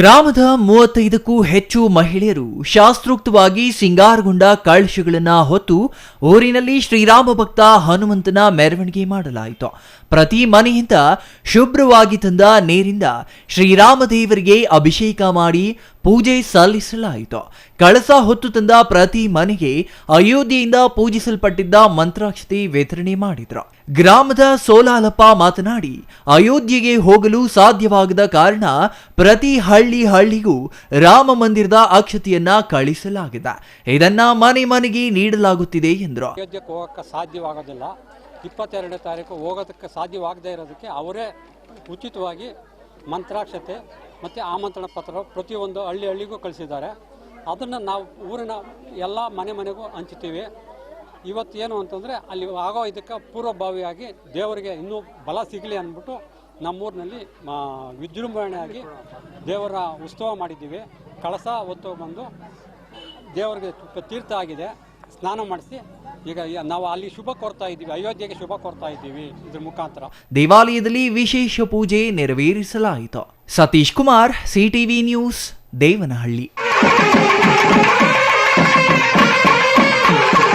ಗ್ರಾಮದ 35ಕ್ಕೂ ಹೆಚ್ಚು ಮಹಿಳೆಯರು ಶಾಸ್ತ್ರೋಕ್ತವಾಗಿ ಸಿಂಗಾರಗೊಂಡ ಕಳಶಗಳನ್ನು ಹೊತ್ತು ಊರಿನಲ್ಲಿ ಶ್ರೀರಾಮ ಭಕ್ತ ಹನುಮಂತನ ಮೆರವಣಿಗೆ ಮಾಡಲಾಯಿತು. ಪ್ರತಿ ಮನೆಯಿಂದ ಶುಭ್ರವಾಗಿ ತಂದ ನೀರಿಂದ ಶ್ರೀರಾಮ ದೇವರಿಗೆ ಅಭಿಷೇಕ ಮಾಡಿ ಪೂಜೆ ಸಲ್ಲಿಸಲಾಯಿತು. ಕಳಸ ಹೊತ್ತು ತಂದ ಪ್ರತಿ ಮನೆಗೆ ಅಯೋಧ್ಯೆಯಿಂದ ಪೂಜಿಸಲ್ಪಟ್ಟಿದ್ದ ಮಂತ್ರಾಕ್ಷತೆ ವಿತರಣೆ ಮಾಡಿದ್ರು. ಗ್ರಾಮದ ಸೋಲಾಲಪ್ಪ ಮಾತನಾಡಿ, ಅಯೋಧ್ಯೆಗೆ ಹೋಗಲು ಸಾಧ್ಯವಾಗದ ಕಾರಣ ಪ್ರತಿ ಹಳ್ಳಿಗೂ ರಾಮ ಮಂದಿರದ ಅಕ್ಷತೆಯನ್ನ ಕಳಿಸಲಾಗಿದೆ. ಇದನ್ನ ಮನೆ ಮನೆಗೆ ನೀಡಲಾಗುತ್ತಿದೆ ಎಂದರು. ಅಯೋಧ್ಯೆಗೆ ಹೋಗಕ್ಕೆ ಸಾಧ್ಯವಾಗೋದಿಲ್ಲ. 22ನೇ ತಾರೀಕು ಹೋಗೋದಕ್ಕೆ ಸಾಧ್ಯವಾಗದೇ ಇರೋದಕ್ಕೆ ಅವರೇ ಉಚಿತವಾಗಿ ಮಂತ್ರಾಕ್ಷತೆ ಮತ್ತು ಆಮಂತ್ರಣ ಪತ್ರ ಪ್ರತಿಯೊಂದು ಹಳ್ಳಿಗೂ ಕಳಿಸಿದ್ದಾರೆ. ಅದನ್ನು ನಾವು ಊರಿನ ಎಲ್ಲ ಮನೆಗೂ ಹಂಚ್ತೀವಿ. ಇವತ್ತೇನು ಅಂತಂದರೆ ಅಲ್ಲಿ ಆಗೋ ಇದಕ್ಕೆ ಪೂರ್ವಭಾವಿಯಾಗಿ ದೇವರಿಗೆ ಇನ್ನೂ ಬಲ ಸಿಗಲಿ ಅಂದ್ಬಿಟ್ಟು ನಮ್ಮೂರಿನಲ್ಲಿ ವಿಜೃಂಭಣೆಯಾಗಿ ದೇವರ ಉತ್ಸವ ಮಾಡಿದ್ದೀವಿ. ಕಳಸ ಹೊತ್ತು ಬಂದು ದೇವರಿಗೆ ತೀರ್ಥ ಆಗಿದೆ, ಸ್ನಾನ ಮಾಡಿಸಿ ಈಗ ನಾವು ಅಲ್ಲಿ ಶುಭ ಕೋರ್ತಾ ಇದ್ದೀವಿ, ಅಯೋಧ್ಯೆಗೆ ಶುಭ ಕೋರ್ತಾ ಇದ್ದೀವಿ. ಇದ್ರ ಮುಖಾಂತರ ದೇವಾಲಯದಲ್ಲಿ ವಿಶೇಷ ಪೂಜೆ ನೆರವೇರಿಸಲಾಯಿತು. Satish Kumar, CTV news, Devanahalli.